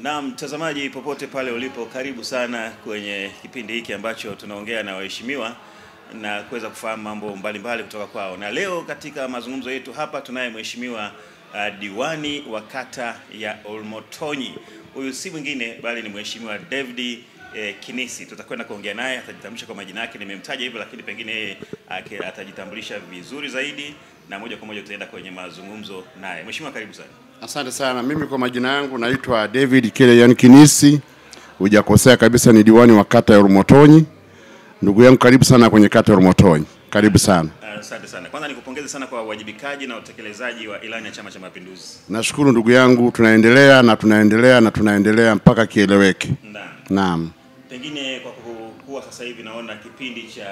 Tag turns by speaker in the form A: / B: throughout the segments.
A: Na mtazamaji popote pale ulipo, karibu sana kwenye kipindi hiki ambacho tunaongea na waheshimiwa na kuweza kufahamu mambo mbalimbali kutoka kwao. Na leo katika mazungumzo yetu hapa tunaye mheshimiwa diwani wa kata ya Olmotonyi. Huyu si mwingine bali ni mheshimiwa David Kinisi. Tutakwenda kuongea naye, atajitambulisha kwa majina yake, nimemtaja hivyo, lakini pengine yeye atajitambulisha vizuri zaidi na moja kwa moja tutaenda kwenye mazungumzo naye. Mheshimiwa, karibu sana.
B: Asante sana. Mimi kwa majina yangu naitwa David Kinisi. Hujakosea kabisa, ni diwani wa kata ya Olmotonyi. Ndugu yangu, karibu sana kwenye kata ya Olmotonyi. Karibu sana.
A: Asante sana. Kwanza nikupongeze sana kwa uwajibikaji na utekelezaji wa ilani ya Chama cha Mapinduzi.
B: Nashukuru ndugu yangu, tunaendelea mpaka kieleweke. Naam.
A: Pengine kwa kuwa sasa hivi naona kipindi cha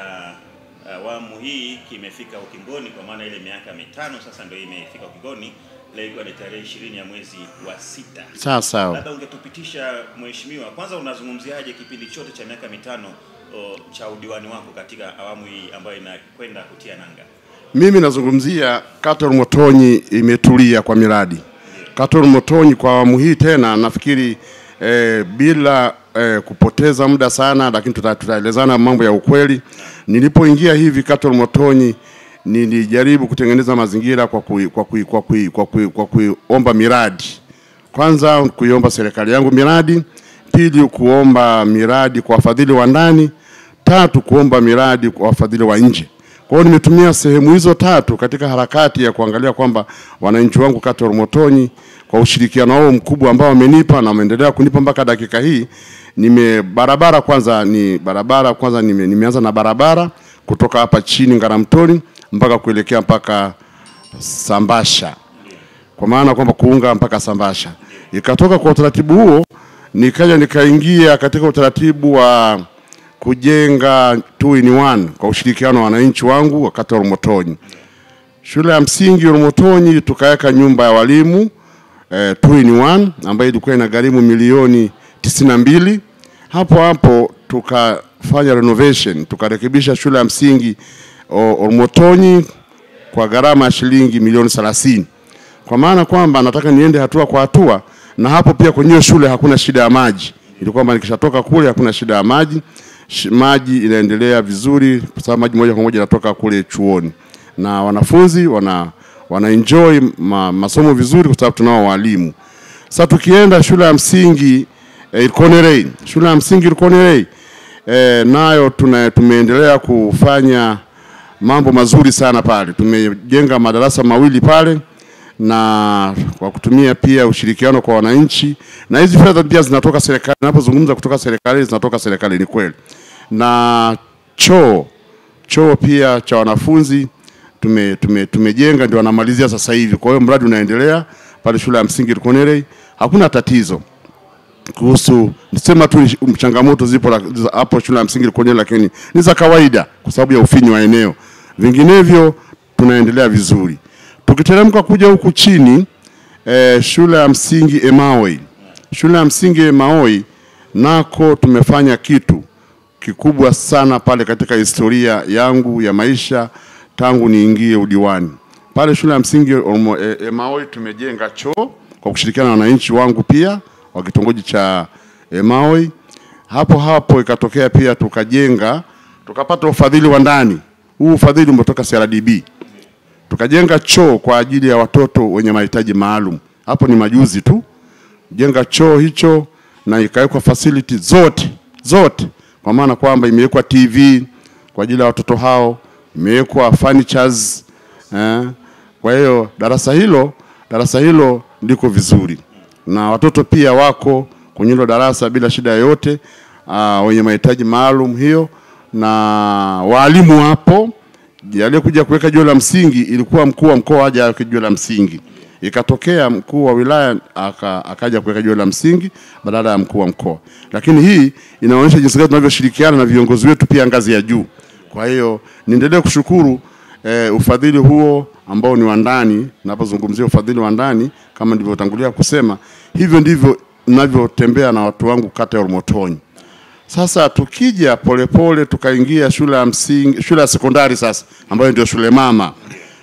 A: awamu hii kimefika ukingoni, kwa maana ile miaka 5 sasa ndio imefika ukingoni. Leo ni tarehe 20 ya mwezi wa 6.
B: Sawa.
A: Labda ungetupitisha mheshimiwa, kwanza unazungumziaje kipindi chote cha miaka 5 cha udiwani wako katika awamu hii ambayo inakwenda kutia nanga?
B: Mimi nazungumzia kata ya Olmotonyi imetulia kwa miradi. Kata ya Olmotonyi kwa awamu hii tena nafikiri bila kupoteza muda sana, lakini tutaelezana mambo ya ukweli. Nilipoingia hivi kata ya Olmotonyi nilijaribu kutengeneza mazingira kwa kuomba miradi. Kwanza kuiomba serikali yangu miradi, pili kuomba miradi kwa wafadhili wa ndani, tatu kuomba miradi kwa wafadhili wa nje. Kwa hiyo nimetumia sehemu hizo tatu katika harakati ya kuangalia kwamba wananchi wangu kata ya Olmotonyi kwa ushirikiano wao mkubwa ambao wamenipa na wameendelea kunipa mpaka dakika hii. Nimeanza na barabara kutoka hapa chini Ngaramtoni mpaka kuelekea mpaka Sambasha. Kwa maana kwamba kuunga mpaka Sambasha. Ikatoka kwa utaratibu huo nikaingia katika utaratibu wa kujenga 2-in-1 kwa ushirikiano wa wananchi wangu wakati wa Olmotonyi. Shule ya msingi Olmotonyi tukaweka nyumba ya walimu 2-in-1 ambayo ilikuwa inagharimu milioni 92. Hapo tukafanya renovation, tukarekebisha shule ya msingi Olmotonyi kwa gharama ya shilingi milioni 30. Kwa maana kwamba nataka niende hatua kwa hatua, na hapo pia kwenye shule hakuna shida ya maji. Ilikuwa kwamba nikishatoka kule hakuna shida ya maji. Maji inaendelea vizuri kwa sababu maji moja kwa moja yanatoka kule chuoni. Na wanafunzi wana enjoy masomo vizuri kwa sababu tunao walimu. Sasa tukienda shule ya msingi Ilkonerei. Shule ya msingi Ilkonerei nayo tumeendelea kufanya mambo mazuri sana pale. Tumejenga madarasa mawili pale na kwa kutumia pia ushirikiano kwa wananchi, na hizi fedha pia zinatoka serikali. Ninapozungumza kutoka serikali, zinatoka serikali, ni kweli. Na choo pia cha wanafunzi tumejenga, ndio wanamalizia sasa hivi. Kwa hiyo mradi unaendelea pale shule ya msingi Ilkonerei. Hakuna tatizo kuhusu, nisema tu changamoto zipo hapo shule ya msingi Ilkonerei, lakini ni za kawaida kwa sababu ya ufinyu wa eneo. Vinginevyo tunaendelea vizuri. Tukiteremka kuja huku chini shule ya msingi Emaoi. Shule ya msingi Emaoi nako tumefanya kitu kikubwa sana pale katika historia yangu ya maisha tangu niingie udiwani. Pale shule ya msingi Emaoi tumejenga choo kwa kushirikiana na wananchi wangu pia wa kitongoji cha Emaoi. Hapo ikatokea pia tukapata ufadhili wa ndani. Huu ufadhili umetoka CRDB. Tukajenga choo kwa ajili ya watoto wenye mahitaji maalum. Hapo ni majuzi tu. Jenga choo hicho na ikawekwa facility zote. Kwa maana kwamba imewekwa TV kwa ajili ya watoto hao, imewekwa furnitures. Kwa hiyo darasa hilo liko vizuri. Na watoto pia wako kwenye hilo darasa bila shida yoyote, wenye mahitaji maalum hiyo, na walimu hapo. Aliyekuja kuweka jiwe la msingi ilikuwa mkuu wa mkoa aje aweke jiwe la msingi. Ikatokea mkuu wa wilaya akaja kuweka jiwe la msingi badala ya mkuu wa mkoa. Lakini hii inaonyesha jinsi gani tunavyoshirikiana na viongozi wetu pia ngazi ya juu. Kwa hiyo niendelee kushukuru ufadhili huo ambao ni wa ndani. Ninapozungumzia ufadhili wa ndani, kama nilivyotangulia kusema, hivyo ndivyo ninavyotembea na watu wangu kata ya Olmotonyi. Sasa tukija polepole tukaingia shule ya sekondari sasa, ambayo ndio shule mama.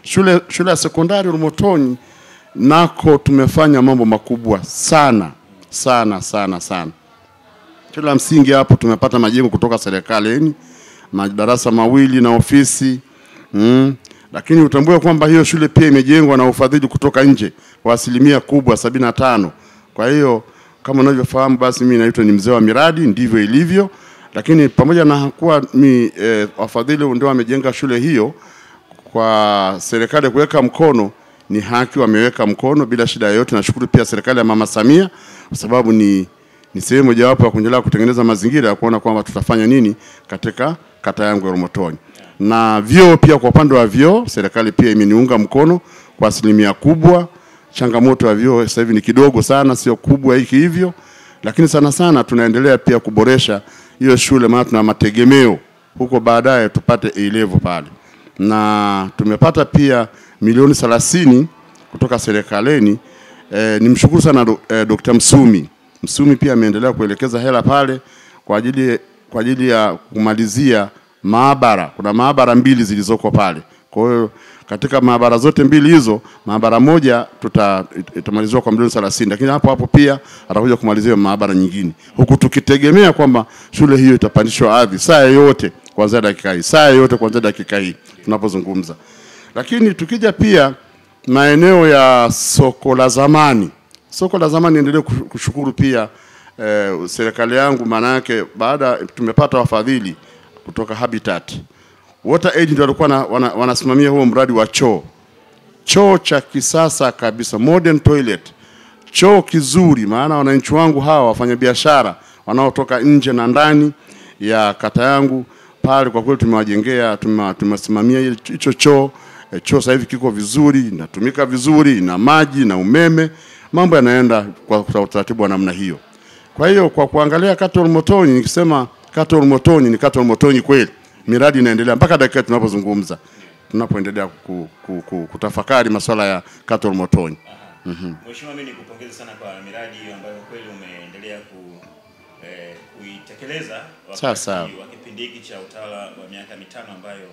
B: Shule ya sekondari Olmotonyi nako tumefanya mambo makubwa sana sana sana sana. Kila msingi hapo tumepata majengo kutoka serikalini, madarasa mawili na ofisi. Lakini utambue kwamba hiyo shule pia imejengwa na ufadhili kutoka nje kwa asilimia kubwa 75. Kwa hiyo kama unavyofahamu, basi mimi naitwa ni mzee wa miradi, ndivyo ilivyo. Lakini pamoja na kuwa wafadhili ndio wamejenga shule hiyo, kwa serikali kuweka mkono, ni haki wameweka mkono bila shida yoyote. Nashukuru pia serikali ya Mama Samia kwa sababu ni sehemu mojawapo ya kuendelea kutengeneza mazingira ya kuona kwamba tutafanya nini katika kata yangu ya Rumutonyi. Na vyoo pia, kwa upande wa vyoo serikali pia imeniunga mkono kwa asilimia kubwa. Changamoto ya vyoo sasa hivi ni kidogo sana, sio kubwa hivyo, lakini sana sana tunaendelea pia kuboresha hiyo shule, maana tuna mategemeo huko baadaye tupate A-level pale. Na tumepata pia milioni 30 kutoka serikalini. Nimshukuru sana Dr. Msumi pia ameendelea kuelekeza hela pale kwa ajili ya kumalizia maabara. Kuna maabara 2 zilizoko pale. Kwa hiyo katika maabara zote 2 hizo, maabara moja itamalizwa kwa milioni 30, lakini hapo pia atakuja kumalizia maabara nyingine. Huku tukitegemea kwamba shule hiyo itapandishwa hadhi saa yote kuanzia dakika hii tunapozungumza. Lakini tukija pia maeneo ya soko la zamani. Soko la zamani endelee kushukuru pia serikali yangu, maana yake baada tumepata wafadhili kutoka Habitat. Water Aid ndio walikuwa wanasimamia huo mradi wa choo cha kisasa kabisa, modern toilet, choo kizuri. Maana wananchi wangu hawa wafanya biashara wanaotoka nje na ndani ya kata yangu pale, kwa kweli tumewajengea, tumesimamia hicho choo. Choo sasa hivi kiko vizuri, inatumika vizuri, na maji na umeme, mambo yanaenda kwa utaratibu wa namna hiyo. Kwa hiyo kwa kuangalia kata ya Rumutonyi, nikisema kata ya Rumutonyi ni kata ya Rumutonyi kweli. Miradi inaendelea mpaka dakika tunapozungumza, tunapoendelea kutafakari masuala ya kata ya Rumutonyi.
A: Mheshimiwa, mimi nikupongeze sana kwa miradi hiyo ambayo kweli umeendelea kuitekeleza wakati wa kipindi hiki cha utawala wa miaka 5 ambayo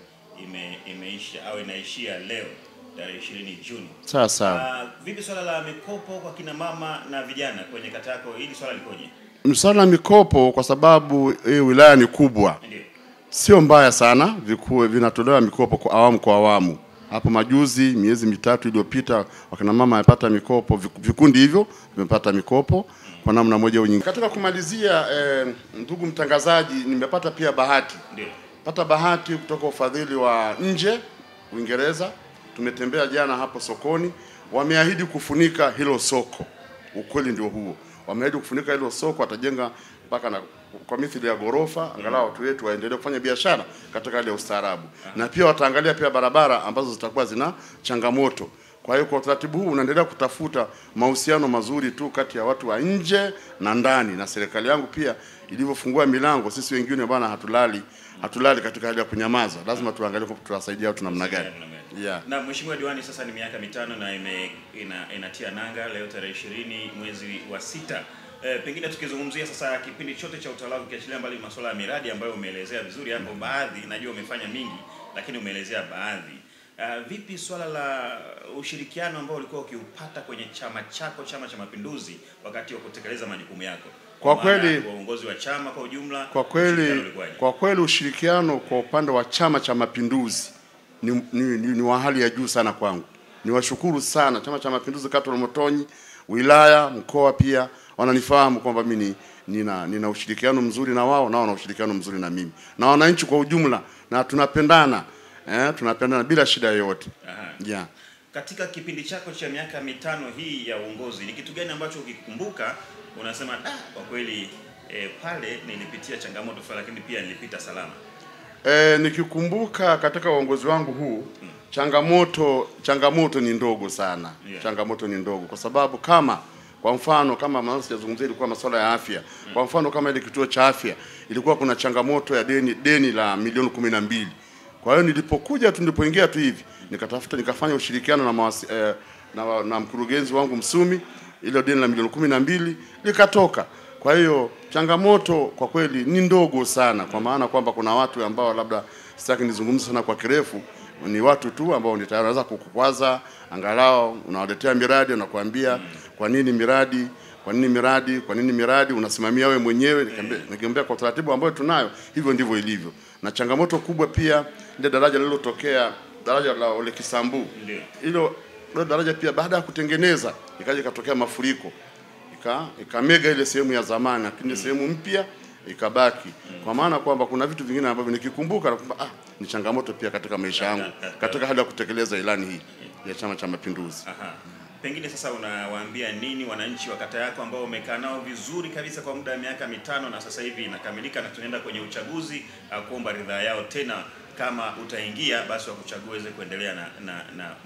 A: imeisha au inaishia leo tarehe 20 Juni. Vipi swala la mikopo kwa kina mama na vijana kwenye kata yako, hili swala likoje? Msala
B: mikopo, kwa sababu wilaya ni kubwa. Ndiyo. Sio mbaya sana, vinatolewa mikopo kwa awamu. Hapo majuzi, miezi 3 iliyopita, wakina mama wamepata mikopo, vikundi hivyo vimepata mikopo kwa namna moja au nyingine. Katika kumalizia, ndugu mtangazaji, nimepata pia bahati.
A: Ndiyo.
B: Pata bahati kutoka ufadhili wa nje, Uingereza. Tumetembea jana hapo sokoni, wameahidi kufunika hilo soko. Ukweli ndio huo. Wameahidi kufunika hilo soko, watajenga mpaka na kwa mithili ya gorofa, angalau watu wetu waendelee kufanya biashara katika ile ustaarabu. Na pia wataangalia pia barabara ambazo zitakuwa zina changamoto. Kwa hiyo kwa utaratibu huu unaendelea kutafuta mahusiano mazuri tu kati ya watu wa nje na ndani, na serikali yangu pia ilivyofungua milango. Sisi wengine bwana hatulali katika hali ya kunyamaza. Lazima tuangalie tuwasaidia watu namna gani.
A: Yeah. Na Mheshimiwa Diwani, sasa ni miaka 5 na inatia nanga leo tarehe 20 mwezi wa 6. Pengine tukizungumzia sasa kipindi chote cha utawala, ukiachilia mbali masuala ya miradi ambayo umeelezea vizuri hapo, baadhi najua umefanya mingi, lakini umeelezea baadhi. Vipi swala la ushirikiano ambao ulikuwa ukiupata kwenye chama chako, Chama cha Mapinduzi, wakati wa kutekeleza majukumu yako?
B: Kwa kweli
A: uongozi wa chama kwa ujumla,
B: kwa kweli ushirikiano kwa upande wa Chama cha Mapinduzi ni wa hali ya juu sana kwangu. Niwashukuru sana Chama cha Mapinduzi kata ya Rumutonyi, wilaya, mkoa pia wananifahamu kwamba mimi nina ushirikiano mzuri na wao, nao wana ushirikiano mzuri na mimi. Na wananchi kwa ujumla, na tunapendana bila shida yoyote. Yeah.
A: Katika kipindi chako cha miaka 5 hii ya uongozi, ni kitu gani ambacho ukikumbuka unasema kwa kweli pale nilipitia changamoto fulani lakini pia nilipita salama?
B: Nikikumbuka katika uongozi wangu huu, changamoto ni ndogo sana. Yeah. Changamoto ni ndogo kwa sababu kwa mfano kama maana sijazungumzia ilikuwa masuala ya afya. Kwa mfano kama ile kituo cha afya ilikuwa kuna changamoto ya deni la milioni 12. Kwa hiyo nilipoingia tu hivi nikafanya ushirikiano na mkurugenzi wangu Msumi, ile deni la milioni 12 likatoka. Kwa hiyo changamoto kwa kweli ni ndogo sana, kwa maana kwamba kuna watu ambao labda sitaki nizungumze sana kwa kirefu, ni watu tu ambao ni tayari kukukwaza, angalau unawaletea miradi na kuambia kwa nini miradi kwa nini miradi, kwa nini miradi unasimamia wewe mwenyewe? Nikamwambia kwa taratibu ambayo tunayo hivyo ndivyo ilivyo. Na changamoto kubwa pia ile daraja lililotokea, daraja la Ole Kisambu, hilo daraja pia baada ya kutengeneza ikaja ikatokea mafuriko, ikamega ile sehemu ya zamani, lakini sehemu mpya ikabaki. Kwa maana kwamba kuna vitu vingine ambavyo nikikumbuka nakumbuka ni changamoto pia katika maisha yangu katika hali ya kutekeleza ilani hii ya Chama cha Mapinduzi.
A: Pengine sasa unawaambia nini wananchi wa kata yako ambao umekaa nao vizuri kabisa kwa muda wa miaka 5 na sasa hivi inakamilika na tunaenda kwenye uchaguzi, kuomba ridhaa yao tena kama utaingia basi wakuchague uweze kuendelea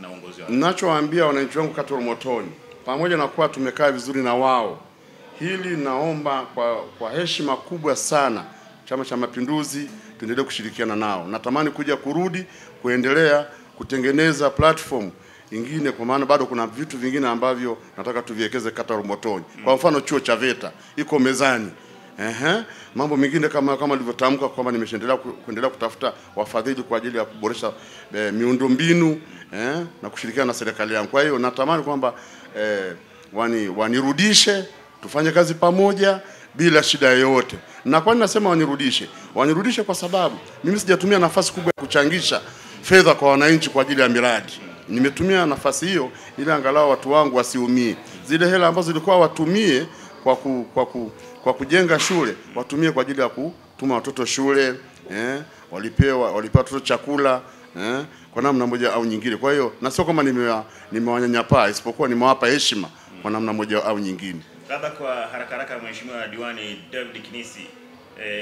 A: na uongozi wao?
B: Ninachowaambia wananchi wangu kata Olmotoni, pamoja na kuwa tumekaa vizuri na wao, hili naomba kwa heshima kubwa sana Chama cha Mapinduzi tuendelee kushirikiana nao. Natamani kurudi kuendelea kutengeneza platform ingine, kwa maana bado kuna vitu vingine ambavyo nataka tuviwekeze kata Olmotoni. Kwa mfano chuo cha VETA iko mezani. Mambo mengine kama nilivyotamka kwamba kuendelea kutafuta wafadhili kwa ajili ya kuboresha miundombinu na kushirikiana na serikali yangu. Kwa hiyo natamani kwamba wanirudishe tufanye kazi pamoja bila shida yoyote. Na kwa nini nasema wanirudishe? Wanirudishe kwa sababu mimi sijatumia nafasi kubwa ya kuchangisha fedha kwa wananchi kwa ajili ya miradi. Nimetumia nafasi hiyo ili angalau watu wangu wasiumie. Zile hela ambazo zilikuwa watumie kwa kujenga shule, watumie kwa ajili ya kutuma watoto shule, walipewa watoto chakula, kwa namna moja au nyingine. Kwa hiyo na sio kama nimewanyanyapaa, isipokuwa nimewapa heshima kwa namna moja au nyingine.
A: Labda kwa haraka Mheshimiwa Diwani David Kinisi,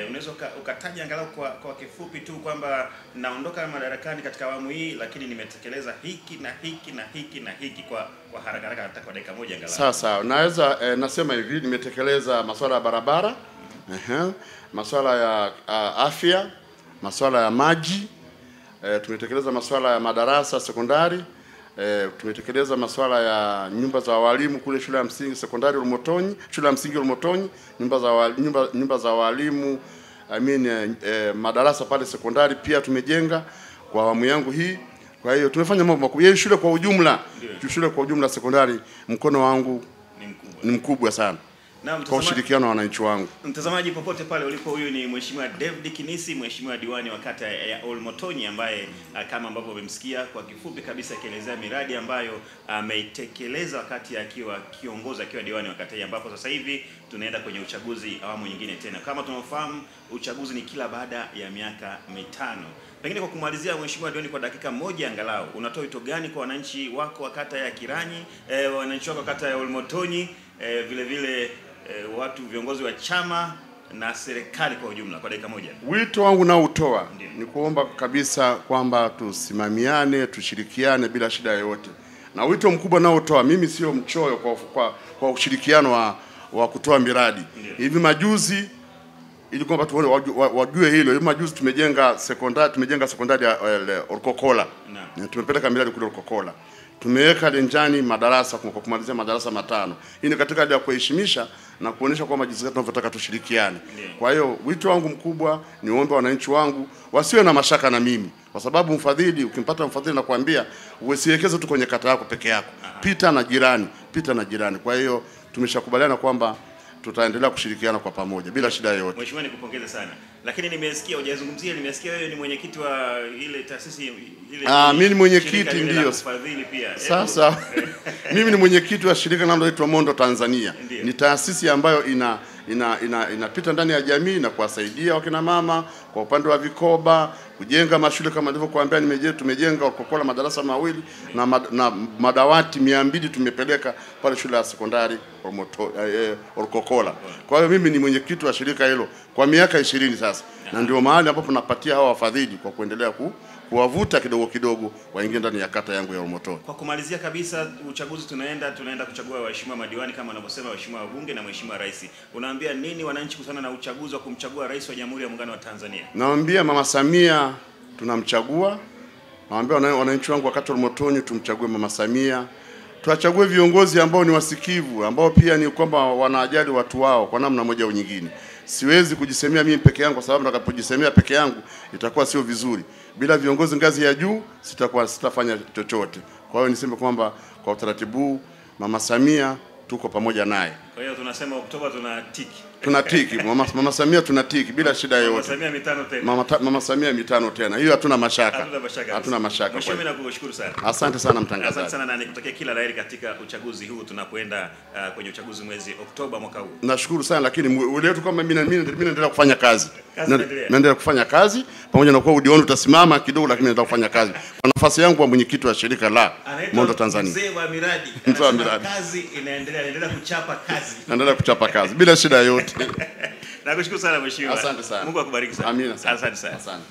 A: unaweza ukataja angalau kwa kifupi tu kwamba naondoka madarakani katika awamu hii lakini nimetekeleza hiki na hiki na hiki na hiki kwa haraka hata kwa dakika moja angalau.
B: Sasa naweza nasema hivi, nimetekeleza masuala ya barabara, masuala ya afya, masuala ya maji, tumetekeleza masuala ya madarasa sekondari, tumetekeleza masuala ya nyumba za walimu kule shule ya msingi sekondari Olmotoni, shule ya msingi Olmotoni, nyumba za walimu, madarasa pale sekondari pia tumejenga kwa awamu yangu hii. Kwa hiyo tumefanya mambo makubwa. Shule kwa ujumla sekondari mkono wangu ni mkubwa sana. Kwa ushirikiano wa wananchi wangu.
A: Mtazamaji popote pale ulipo, huyu ni Mheshimiwa David Kinisi, Mheshimiwa Diwani wa kata ya Olmotoni, ambaye kama ambavyo umemsikia kwa kifupi kabisa akielezea miradi ambayo ameitekeleza wakati akiwa kiongozi, akiwa diwani wa kata hii, ambapo sasa hivi tunaenda kwenye uchaguzi awamu nyingine tena. Kama tunafahamu uchaguzi ni kila baada ya miaka 5. Pengine kwa kumalizia, Mheshimiwa Diwani, kwa dakika moja angalau unatoa wito gani kwa wananchi wako wa kata ya Kiranyi, wananchi wako wa kata ya Olmotoni, vile vile watu viongozi wa chama na serikali kwa ujumla kwa dakika moja? Wito
B: wangu nao utoa ni kuomba kabisa kwamba tusimamiane, tushirikiane bila shida yoyote. Na wito mkubwa nao utoa, mimi sio mchoyo kwa ushirikiano wa kutoa miradi. Hivi majuzi ili kwamba wajue hilo, hivi majuzi tumejenga sekondari ya Orkokola. Tumepeleka miradi kule Orkokola. Tumeweka lenjani madarasa kwa kumalizia madarasa 5. Hii ni katika hali ya kuheshimisha na kuonesha kwamba jinsi gani tunavyotaka tushirikiane. Kwa hiyo wito wangu mkubwa ni ombe wananchi wangu wasiwe na mashaka na mimi, kwa sababu mfadhili, ukimpata mfadhili na kuambia usiwekeze tu kwenye kata yako peke yako, pita na jirani. Kwa hiyo tumeshakubaliana kwamba tutaendelea kushirikiana kwa pamoja bila shida yoyote.
A: Mheshimiwa, nikupongeze sana. Lakini nimesikia hujazungumzia, nimesikia wewe ni mwenyekiti wa ile taasisi ile.
B: Mimi ni mwenyekiti ndio. Sasa mimi ni mwenyekiti wa shirika linaloitwa Mondo Tanzania. Ni taasisi ambayo inapita ndani ya jamii na kuwasaidia wakina mama kwa upande wa vikoba, kujenga mashule kama nilivyokuambia. Tumejenga Orkokola madarasa 2 na madawati 200 tumepeleka pale shule ya sekondari Orkokola. Kwa hiyo mimi ni mwenyekiti wa shirika hilo kwa miaka 20 sasa. Na ndio mahali ambapo napatia hawa wafadhili kwa kuendelea kuwavuta kidogo kidogo waingie ndani ya kata yangu ya Olmotoni.
A: Kwa kumalizia kabisa, uchaguzi tunaenda kuchagua waheshimiwa madiwani kama wanavyosema waheshimiwa wabunge na mheshimiwa rais. Unaambia nini wananchi kuhusiana na uchaguzi wa kumchagua rais wa Jamhuri ya Muungano wa Tanzania?
B: Naambia Mama Samia tunamchagua. Naambia wananchi wangu wakati Olmotoni tumchague Mama Samia. Tuwachague viongozi ambao ni wasikivu, ambao pia ni kwamba wanajali watu wao kwa namna moja au nyingine. Siwezi kujisemea mimi peke yangu, kwa sababu nitakapojisemea peke yangu itakuwa sio vizuri. Bila viongozi ngazi ya juu sitafanya chochote. Kwa hiyo niseme kwamba kwa utaratibu Mama Samia tuko pamoja naye.
A: Kwa hiyo tunasema Oktoba tunatiki.
B: Tunatiki. Mama Samia tunatiki bila shida yoyote.
A: Mama Samia mitano tena.
B: Mama Samia mitano tena. Hiyo hatuna mashaka.
A: Hatuna mashaka.
B: Mheshimiwa,
A: mimi nakushukuru sana.
B: Asante sana mtangazaji.
A: Asante sana na nikutakia kila laheri katika uchaguzi huu tunapoenda kwenye uchaguzi mwezi Oktoba mwaka huu.
B: Nashukuru sana, lakini leo tu kama mimi naendelea kufanya kazi.
A: Naendelea.
B: Naendelea kufanya kazi pamoja na kuwa udioni utasimama kidogo, lakini naendelea kufanya kazi. Kwa nafasi yangu wa mwenyekiti wa shirika la Mondo Tanzania.
A: Mzee wa miradi.
B: Mzee wa miradi.
A: Kazi inaendelea kuchapa kazi.
B: Naendelea kuchapa kazi bila shida yoyote.
A: Nakushukuru sana mheshimiwa.
B: Asante sana.
A: Mungu akubariki sana.
B: Amina sana.
A: Asante sana.
B: Asante.